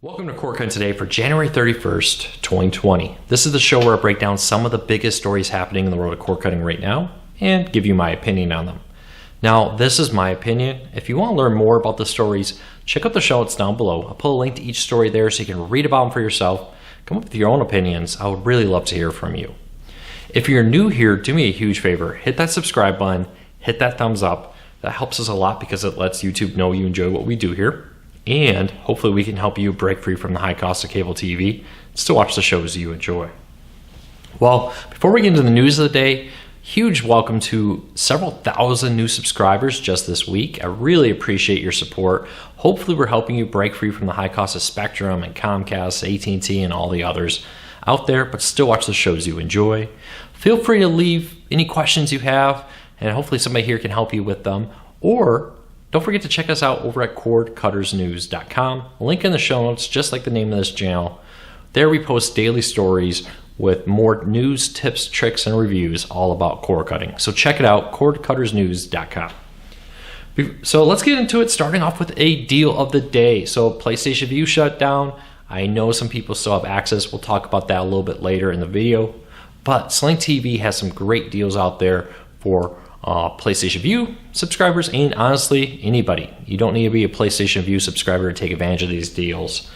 Welcome to Cord Cutting Today for January 31st, 2020. This is the show where I break down some of the biggest stories happening in the world of cord cutting right now and give you my opinion on them. Now, this is my opinion. If you want to learn more about the stories, check out the show notes down below. I'll put a link to each story there so you can read about them for yourself. Come up with your own opinions. I would really love to hear from you. If you're new here, do me a huge favor. Hit that subscribe button, hit that thumbs up. That helps us a lot because it lets YouTube know you enjoy what we do here. And hopefully we can help you break free from the high cost of cable TV and still watch the shows you enjoy. Well, before we get into the news of the day, huge welcome to several thousand new subscribers just this week. I really appreciate your support. Hopefully we're helping you break free from the high cost of Spectrum and Comcast, AT&T, and all the others out there, but still watch the shows you enjoy. Feel free to leave any questions you have, and hopefully somebody here can help you with them. Or don't forget to check us out over at cordcuttersnews.com. Link in the show notes, just like the name of this channel. There we post daily stories with more news, tips, tricks, and reviews all about cord cutting. So check it out, cordcuttersnews.com. So let's get into it, starting off with a deal of the day. So PlayStation Vue shut down. I know some people still have access. We'll talk about that a little bit later in the video. But Sling TV has some great deals out there for PlayStation Vue subscribers, and honestly, anybody. You don't need to be a PlayStation Vue subscriber to take advantage of these deals.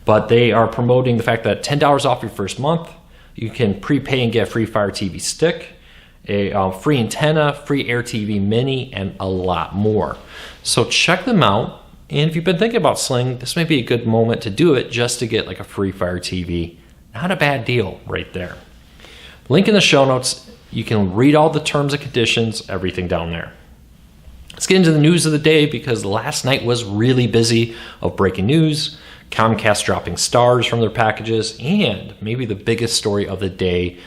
But they are promoting the fact that $10 off your first month. You can prepay and get a free Fire TV stick, a free antenna, free Air TV Mini, and a lot more. So check them out. And if you've been thinking about Sling, this may be a good moment to do it just to get like a free Fire TV. Not a bad deal right there. Link in the show notes. You can read all the terms and conditions, everything down there. Let's get into the news of the day because last night was really busy of breaking news. Comcast dropping Starz from their packages, and maybe the biggest story of the day,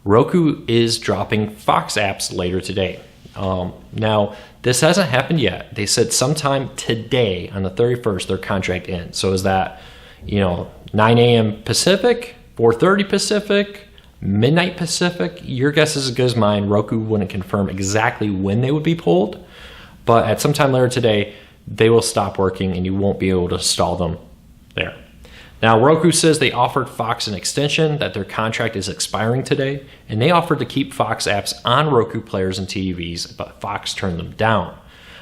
Roku is dropping Fox apps later today. Now, this hasn't happened yet. They said sometime today on the 31st their contract ends. So is that, 9 a.m. Pacific, 4:30 Pacific, midnight Pacific? Your guess is as good as mine. Roku wouldn't confirm exactly when they would be pulled, but at some time later today, they will stop working and you won't be able to install them there. Now, Roku says they offered Fox an extension, that their contract is expiring today, and they offered to keep Fox apps on Roku players and TVs, but Fox turned them down.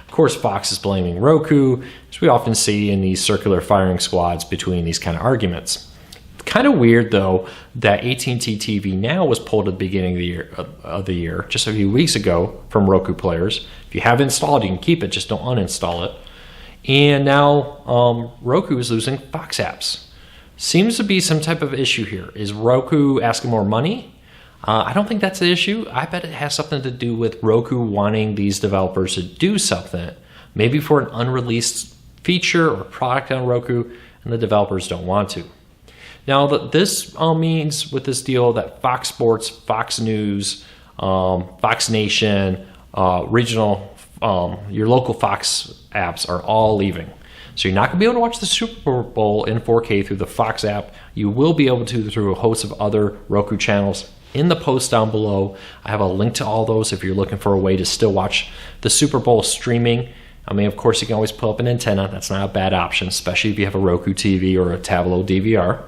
Of course, Fox is blaming Roku, as we often see in these circular firing squads between these kind of arguments. Kind of weird though that AT&T TV Now was pulled at the beginning of the year, just a few weeks ago, from Roku players. If you have it installed, you can keep it, just don't uninstall it. And now Roku is losing Fox apps. Seems to be some type of issue here. Is Roku asking more money? I don't think that's the issue. I bet it has something to do with Roku wanting these developers to do something, maybe for an unreleased feature or product on Roku, and the developers don't want to. Now, this means with this deal that Fox Sports, Fox News, Fox Nation, regional, your local Fox apps are all leaving. So you're not going to be able to watch the Super Bowl in 4K through the Fox app. You will be able to through a host of other Roku channels. In the post down below, I have a link to all those if you're looking for a way to still watch the Super Bowl streaming. I mean, of course, you can always pull up an antenna. That's not a bad option, especially if you have a Roku TV or a Tablo DVR.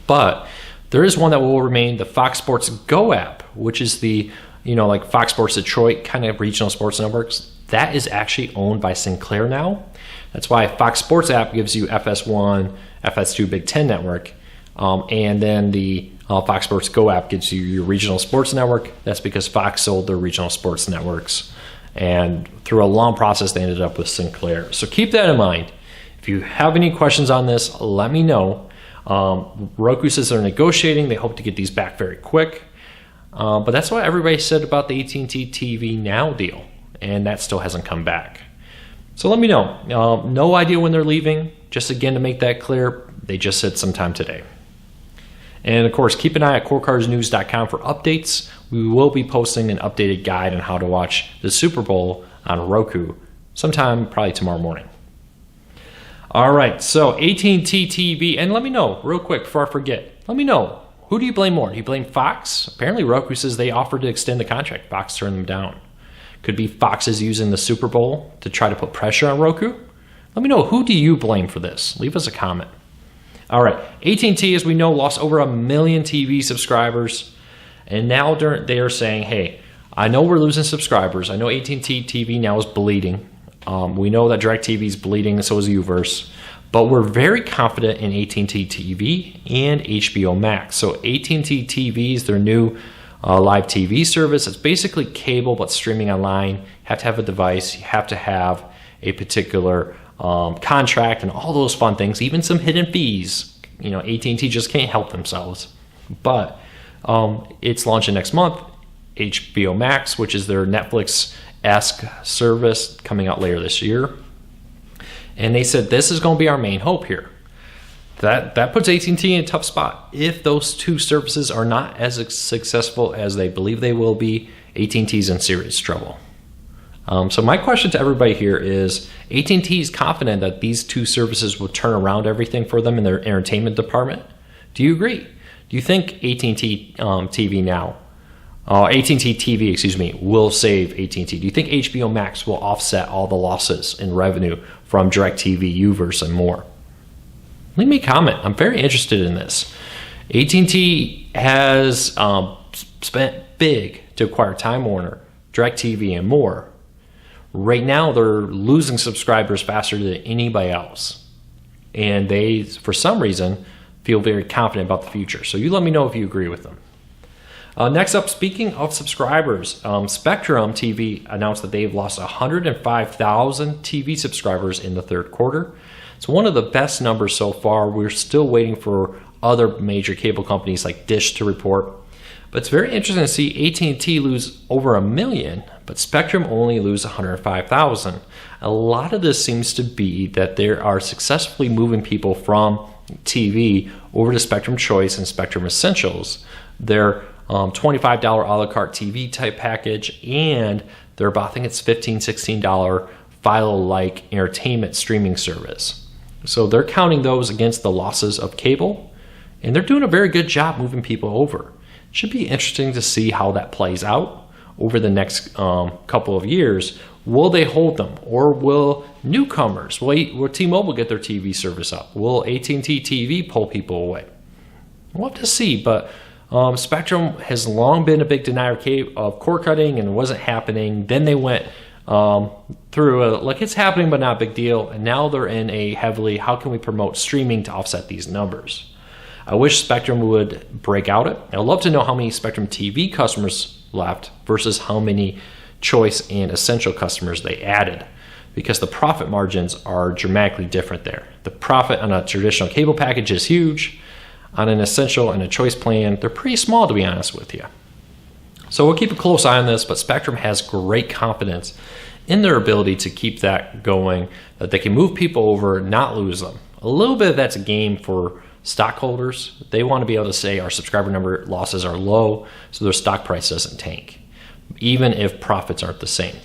But there is one that will remain, the Fox Sports Go app, which is the, like Fox Sports Detroit kind of regional sports networks. That is actually owned by Sinclair now. That's why Fox Sports app gives you FS1, FS2 Big Ten network. And then the Fox Sports Go app gives you your regional sports network. That's because Fox sold their regional sports networks. And through a long process, they ended up with Sinclair. So keep that in mind. If you have any questions on this, let me know. Roku says they're negotiating. They hope to get these back very quick. But that's what everybody said about the AT&T TV Now deal. And that still hasn't come back. So let me know. No idea when they're leaving. Just again to make that clear, they just said sometime today. And of course, keep an eye at cordcuttersnews.com for updates. We will be posting an updated guide on how to watch the Super Bowl on Roku sometime probably tomorrow morning. All right, so AT&T TV, and let me know real quick before I forget. Let me know, who do you blame more? Do you blame Fox? Apparently Roku says they offered to extend the contract. Fox turned them down. Could be Fox is using the Super Bowl to try to put pressure on Roku. Let me know, who do you blame for this? Leave us a comment. All right, AT&T, as we know, lost over 1 million TV subscribers. And now they are saying, hey, I know we're losing subscribers. I know AT&T TV now is bleeding. We know that DirecTV is bleeding, and so is Uverse. But we're very confident in AT&T TV and HBO Max. So AT&T TV is their new live TV service. It's basically cable but streaming online. You have to have a device. You have to have a particular contract and all those fun things, even some hidden fees. You know, AT&T just can't help themselves. But it's launching next month. HBO Max, which is their Netflix-esque service, coming out later this year. And they said this is going to be our main hope here. That puts AT&T in a tough spot. If those two services are not as successful as they believe they will be, AT&T's in serious trouble. So my question to everybody here is, AT&T is confident that these two services will turn around everything for them in their entertainment department. Do you agree? Do you think AT&T TV now, AT&T TV, will save AT&T? Do you think HBO Max will offset all the losses in revenue from DirecTV, Uverse, and more? Leave me a comment. I'm very interested in this. AT&T has spent big to acquire Time Warner, DirecTV, and more. Right now, they're losing subscribers faster than anybody else. And they, for some reason, feel very confident about the future. So you let me know if you agree with them. Next up, speaking of subscribers, Spectrum TV announced that they've lost 105,000 TV subscribers in the third quarter. It's one of the best numbers so far. We're still waiting for other major cable companies like Dish to report. But it's very interesting to see AT&T lose over 1 million, but Spectrum only lose 105,000. A lot of this seems to be that they are successfully moving people from TV over to Spectrum Choice and Spectrum Essentials. Their $25 a la carte TV type package, and their, I think it's $15, $16 Philo-like entertainment streaming service. So they're counting those against the losses of cable, and they're doing a very good job moving people over. It should be interesting to see how that plays out over the next couple of years. Will they hold them, or will newcomers, will T-Mobile get their TV service up? Will AT&T TV pull people away? We'll have to see, but Spectrum has long been a big denier of cord cutting, and it wasn't happening. Then they went through like it's happening but not a big deal, and now they're in a heavily, how can we promote streaming to offset these numbers? I wish Spectrum would break out it. I'd love to know how many Spectrum TV customers left versus how many Choice and Essential customers they added, because the profit margins are dramatically different there. The profit on a traditional cable package is huge. On an Essential and a Choice plan, they're pretty small, to be honest with you. So we'll keep a close eye on this, but Spectrum has great confidence in their ability to keep that going, that they can move people over, not lose them. A little bit of that's a game for stockholders. They want to be able to say our subscriber number losses are low, so their stock price doesn't tank, even if profits aren't the same.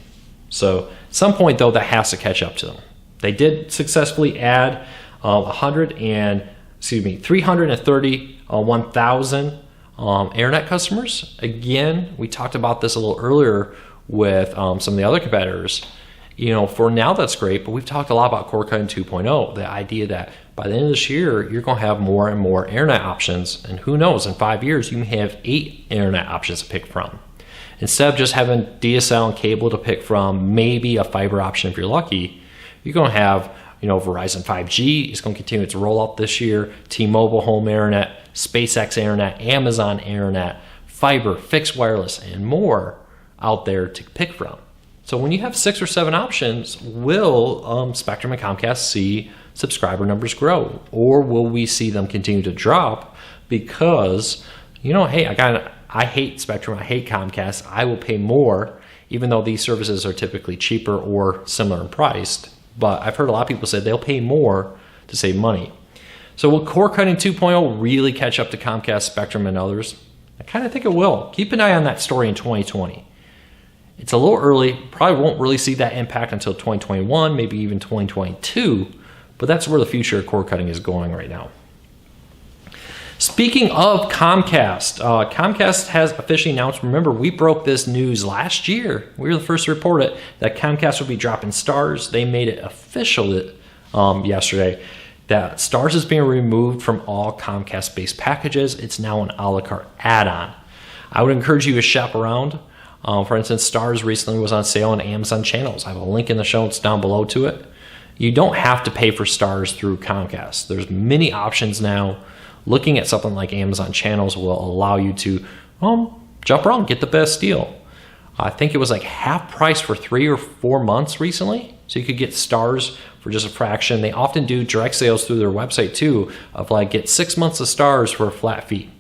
So at some point, though, that has to catch up to them. They did successfully add 331,000 internet customers. Again, we talked about this a little earlier with some of the other competitors. You know, for now, that's great, but we've talked a lot about cord cutting 2.0, the idea that by the end of this year, you're going to have more and more internet options, and who knows, in 5 years, you may have 8 internet options to pick from. Instead of just having DSL and cable to pick from, maybe a fiber option if you're lucky, you're going to have, you know, Verizon 5G is going to continue its rollout this year, T-Mobile home internet, SpaceX internet, Amazon internet, fiber, fixed wireless, and more out there to pick from. So when you have 6 or 7 options, will Spectrum and Comcast see subscriber numbers grow, or will we see them continue to drop because, you know, hey, I hate Spectrum, I hate Comcast, I will pay more, even though these services are typically cheaper or similar in price. But I've heard a lot of people say they'll pay more to save money. So will cord cutting 2.0 really catch up to Comcast, Spectrum, and others? I kind of think it will. Keep an eye on that story in 2020. It's a little early, probably won't really see that impact until 2021, maybe even 2022, but that's where the future of cord cutting is going right now. Speaking of Comcast, Comcast has officially announced, remember, we broke this news last year. We were the first to report it, that Comcast would be dropping Starz. They made it official yesterday. that Starz is being removed from all Comcast-based packages. It's now an a la carte add-on. I would encourage you to shop around. For instance, Starz recently was on sale on Amazon channels. I have a link in the show notes down below to it. You don't have to pay for Starz through Comcast. There's many options now. Looking at something like Amazon channels will allow you to jump around, get the best deal. I think it was like half price for 3 or 4 months recently. So you could get Starz for just a fraction. They often do direct sales through their website too, of like get 6 months of Starz for a flat fee.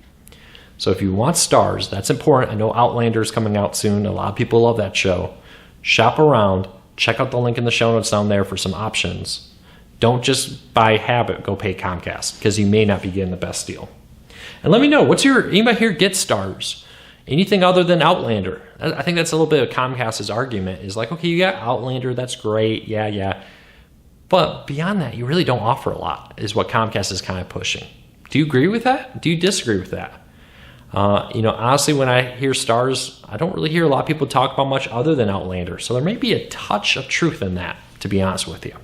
So if you want Starz, that's important. I know Outlander is coming out soon. A lot of people love that show. Shop around. Check out the link in the show notes down there for some options. Don't just by habit go pay Comcast, because you may not be getting the best deal. And let me know, anybody here get Starz? Anything other than Outlander? I think that's a little bit of Comcast's argument, is like, okay, you got Outlander, that's great, yeah. But beyond that, you really don't offer a lot, is what Comcast is kind of pushing. Do you agree with that? Do you disagree with that? Honestly, when I hear Starz, I don't really hear a lot of people talk about much other than Outlander. So there may be a touch of truth in that, to be honest with you.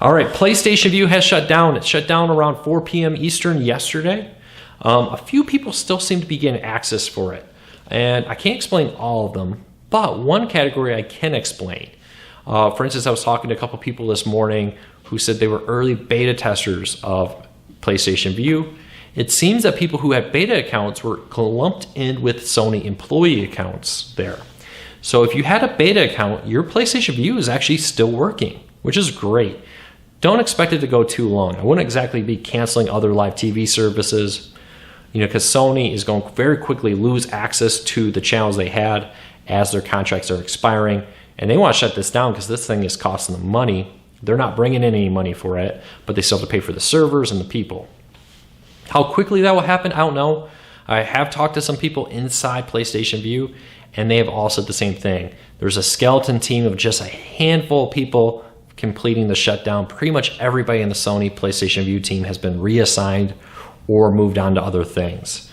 All right, PlayStation Vue has shut down. It shut down around 4 p.m. Eastern yesterday. A few people still seem to be getting access for it. And I can't explain all of them, but one category I can explain. For instance, I was talking to a couple people this morning who said they were early beta testers of PlayStation Vue. It seems that people who had beta accounts were lumped in with Sony employee accounts there. So if you had a beta account, your PlayStation Vue is actually still working, which is great. Don't expect it to go too long. I wouldn't exactly be canceling other live TV services, because Sony is going to very quickly lose access to the channels they had as their contracts are expiring. And they want to shut this down because this thing is costing them money. They're not bringing in any money for it, but they still have to pay for the servers and the people. How quickly that will happen, I don't know. I have talked to some people inside PlayStation Vue, and they have all said the same thing. There's a skeleton team of just a handful of people completing the shutdown. Pretty much everybody in the Sony PlayStation Vue team has been reassigned or moved on to other things.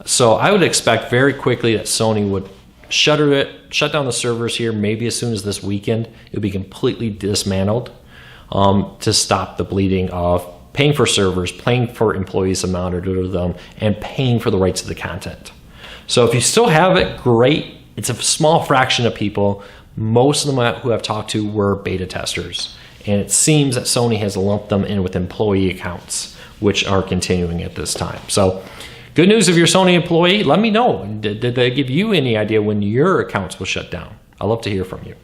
So I would expect very quickly that Sony would shut down the servers here, maybe as soon as this weekend. It would be completely dismantled to stop the bleeding of paying for servers, paying for employees to monitor them, and paying for the rights to the content. So if you still have it, great. It's a small fraction of people. Most of them who I've talked to were beta testers. And it seems that Sony has lumped them in with employee accounts, which are continuing at this time. So good news if you're a Sony employee, let me know. Did they give you any idea when your accounts will shut down? I'd love to hear from you.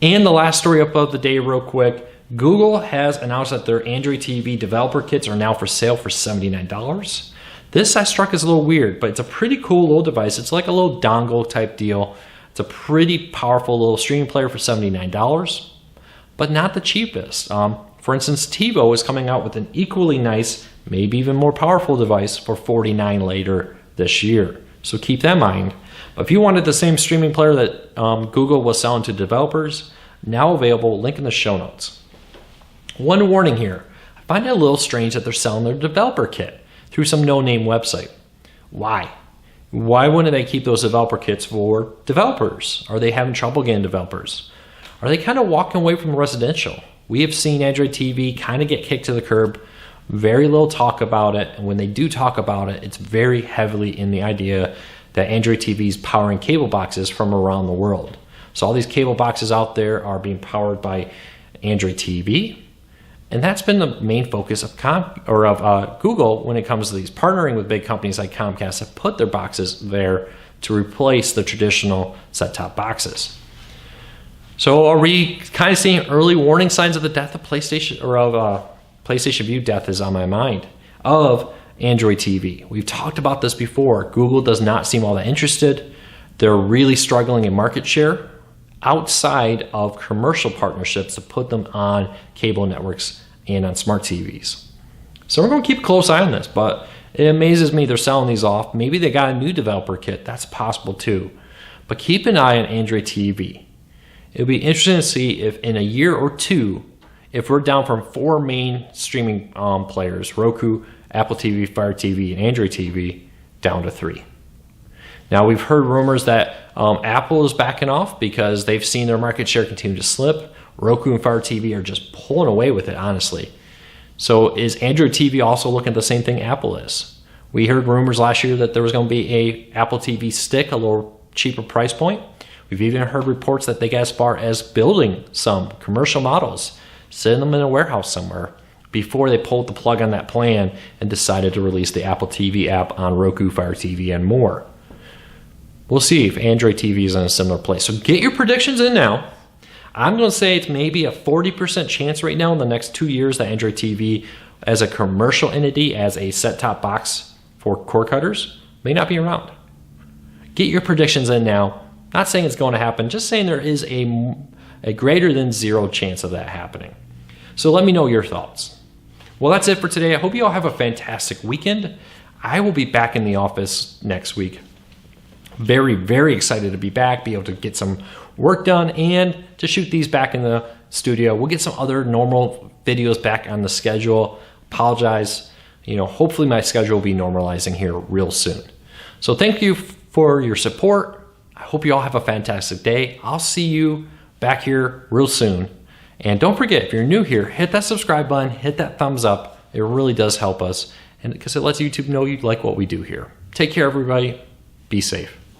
And the last story up of the day real quick, Google has announced that their Android TV developer kits are now for sale for $79. This I struck as a little weird, but it's a pretty cool little device. It's like a little dongle type deal. It's a pretty powerful little streaming player for $79, but not the cheapest. For instance, TiVo is coming out with an equally nice, maybe even more powerful device for $49 later this year. So keep that in mind. But if you wanted the same streaming player that Google was selling to developers, now available, link in the show notes. One warning here, I find it a little strange that they're selling their developer kit through some no-name website. Why? Why wouldn't they keep those developer kits for developers? Are they having trouble getting developers? Are they kind of walking away from residential? We have seen Android TV kind of get kicked to the curb, very little talk about it, and when they do talk about it, it's very heavily in the idea that Android TV is powering cable boxes from around the world. So all these cable boxes out there are being powered by Android TV, and that's been the main focus of Google when it comes to these partnering with big companies like Comcast that put their boxes there to replace the traditional set-top boxes. So are we kind of seeing early warning signs of the death of PlayStation, or of PlayStation Vue death is on my mind, of Android TV? We've talked about this before. Google does not seem all that interested. They're really struggling in market share outside of commercial partnerships to put them on cable networks and on smart TVs. So we're going to keep a close eye on this, but it amazes me they're selling these off. Maybe they got a new developer kit. That's possible too. But keep an eye on Android TV. It'll be interesting to see if in a year or two, if we're down from 4 main streaming players, Roku, Apple TV, Fire TV, and Android TV, down to 3. Now, we've heard rumors that Apple is backing off because they've seen their market share continue to slip. Roku and Fire TV are just pulling away with it, honestly. So is Android TV also looking at the same thing Apple is? We heard rumors last year that there was going to be a Apple TV stick, a little cheaper price point. We've even heard reports that they got as far as building some commercial models, sitting them in a warehouse somewhere before they pulled the plug on that plan and decided to release the Apple TV app on Roku, Fire TV, and more. We'll see if Android TV is in a similar place. So get your predictions in now. I'm going to say it's maybe a 40% chance right now in the next 2 years that Android TV as a commercial entity, as a set-top box for cord cutters, may not be around. Get your predictions in now. Not saying it's going to happen, just saying there is a greater than zero chance of that happening. So let me know your thoughts. Well, that's it for today. I hope you all have a fantastic weekend. I will be back in the office next week. Very, very excited to be back, be able to get some work done and to shoot these back in the studio. We'll get some other normal videos back on the schedule. Apologize. Hopefully my schedule will be normalizing here real soon. So thank you for your support. I hope you all have a fantastic day. I'll see you back here real soon. And don't forget, if you're new here, hit that subscribe button, hit that thumbs up. It really does help us, and because it lets YouTube know you like what we do here. Take care, everybody. Be safe.